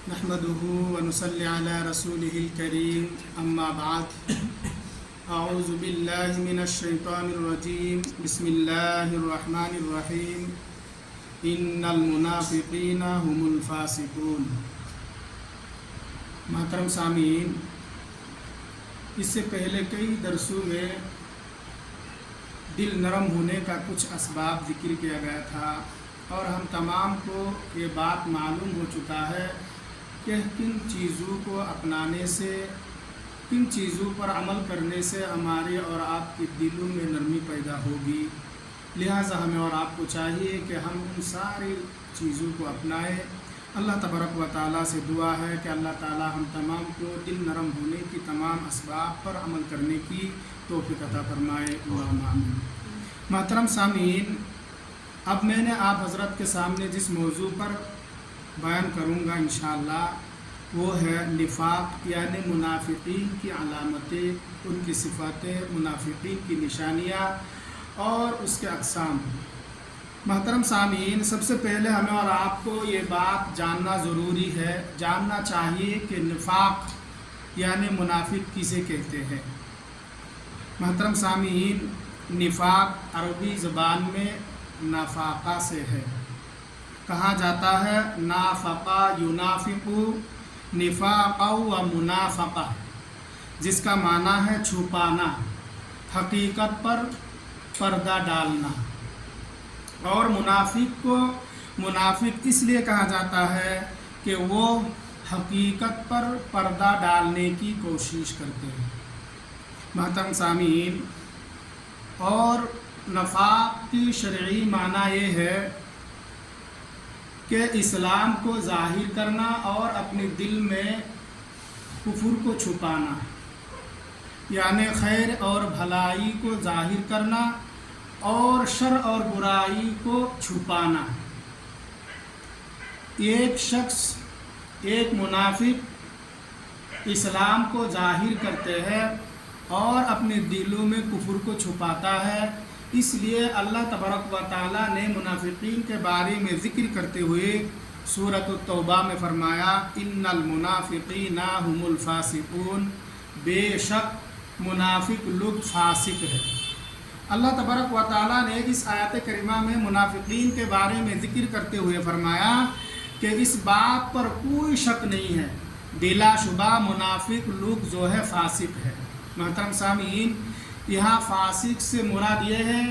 نحمده ونصلي على رسوله الكريم اما بعد اعوذ باللہ من الشیطان الرجیم بسم اللہ الرحمن الرحیم ان المنافقین هم الفاسقون۔ محترم سامعین، اس سے پہلے کئی درسوں میں دل نرم ہونے کا کچھ اسباب ذکر کیا گیا تھا، اور ہم تمام کو یہ بات معلوم ہو چکا ہے کہ کن چیزوں کو اپنانے سے، کن چیزوں پر عمل کرنے سے ہمارے اور آپ کے دلوں میں نرمی پیدا ہوگی۔ لہٰذا ہمیں اور آپ کو چاہیے کہ ہم ان ساری چیزوں کو اپنائیں۔ اللہ تبارک و تعالیٰ سے دعا ہے کہ اللہ تعالیٰ ہم تمام کو دل نرم ہونے کی تمام اسباب پر عمل کرنے کی توفیق عطا فرمائے، اللہم آمین۔ محترم سامعین، اب میں نے آپ حضرت کے سامنے جس موضوع پر بیان کروں گا انشاءاللہ وہ ہے نفاق، یعنی منافقین کی علامتیں، ان کی صفاتیں، منافقین کی نشانیاں اور اس کے اقسام۔ محترم سامعین، سب سے پہلے ہمیں اور آپ کو یہ بات جاننا ضروری ہے، جاننا چاہیے کہ نفاق یعنی منافق کسے کہتے ہیں۔ محترم سامعین، نفاق عربی زبان میں نافاقہ سے ہے، کہا جاتا ہے نافقہ ینافق نفاقا و منافقہ، جس کا معنی ہے چھپانا، حقیقت پر پردہ ڈالنا۔ اور منافق کو منافق اس لیے کہا جاتا ہے کہ وہ حقیقت پر پردہ ڈالنے کی کوشش کرتے ہیں۔ محترم سامعین، اور نفاق کی شرعی معنی یہ ہے کہ اسلام کو ظاہر کرنا اور اپنے دل میں کفر کو چھپانا، یعنی خیر اور بھلائی کو ظاہر کرنا اور شر اور برائی کو چھپانا۔ ایک شخص، ایک منافق اسلام کو ظاہر کرتے ہیں اور اپنے دلوں میں کفر کو چھپاتا ہے۔ اس لیے اللہ تبارک و تعالیٰ نے منافقین کے بارے میں ذکر کرتے ہوئے سورۃ التوبہ میں فرمایا ان المنافقین هم الفاسقون، بے شک منافق لوگ فاسق ہیں۔ اللہ تبارک و تعالیٰ نے اس آیت کریمہ میں منافقین کے بارے میں ذکر کرتے ہوئے فرمایا کہ اس بات پر کوئی شک نہیں ہے، بلا شبہ منافق لوگ جو ہے فاسق ہے۔ محترم سامعین، یہاں فاسق سے مراد یہ ہے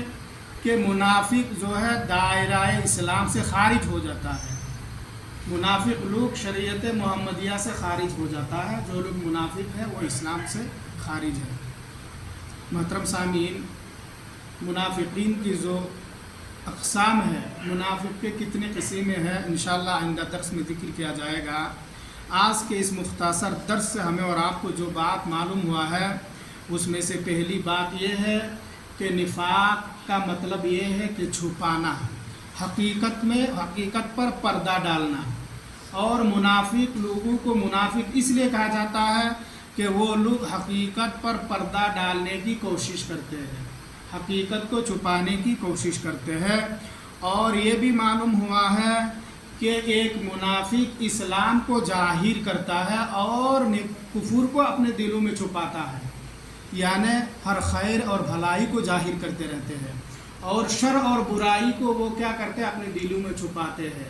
کہ منافق جو ہے دائرہ اسلام سے خارج ہو جاتا ہے۔ منافق لوگ شریعت محمدیہ سے خارج ہو جاتا ہے، جو لوگ منافق ہیں وہ اسلام سے خارج ہے۔ محترم سامعین، منافقین کی جو اقسام ہے، منافق کے کتنے قسمیں ہیں، انشاءاللہ آئندہ درس میں ذکر کیا جائے گا۔ آج کے اس مختصر درس سے ہمیں اور آپ کو جو بات معلوم ہوا ہے اس میں سے پہلی بات یہ ہے کہ نفاق کا مطلب یہ ہے کہ چھپانا، حقیقت پر پردہ ڈالنا۔ اور منافق لوگوں کو منافق اس لیے کہا جاتا ہے کہ وہ لوگ حقیقت پر پردہ ڈالنے کی کوشش کرتے ہیں، حقیقت کو چھپانے کی کوشش کرتے ہیں۔ اور یہ بھی معلوم ہوا ہے کہ ایک منافق اسلام کو ظاہر کرتا ہے اور کفر کو اپنے دلوں میں چھپاتا ہے، یعنی ہر خیر اور بھلائی کو ظاہر کرتے رہتے ہیں اور شر اور برائی کو وہ کیا کرتے ہیں، اپنے دلوں میں چھپاتے ہیں۔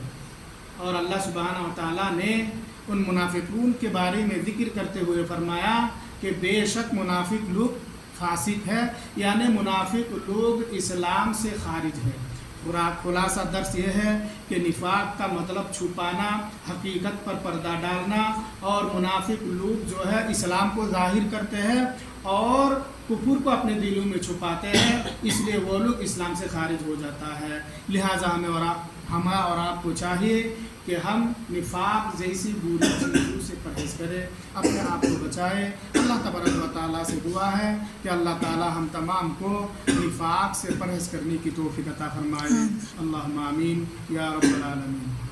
اور اللہ سبحانہ و تعالیٰ نے ان منافقون کے بارے میں ذکر کرتے ہوئے فرمایا کہ بے شک منافق لوگ فاسق ہے، یعنی منافق لوگ اسلام سے خارج ہے۔ خلاصہ درس یہ ہے کہ نفاق کا مطلب چھپانا، حقیقت پر پردہ ڈالنا، اور منافق لوگ جو ہے اسلام کو ظاہر کرتے ہیں اور کفر کو اپنے دلوں میں چھپاتے ہیں، اس لیے وہ لوگ اسلام سے خارج ہو جاتا ہے۔ لہٰذا ہمیں اور آپ کو چاہیے کہ ہم نفاق جیسی بری چیزوں سے پرہیز کریں، اپنے آپ کو بچائیں۔ اللہ تبارک و تعالیٰ سے دعا ہے کہ اللہ تعالیٰ ہم تمام کو نفاق سے پرہیز کرنے کی توفیق عطا فرمائے، اللہم آمین یا رب العالمین۔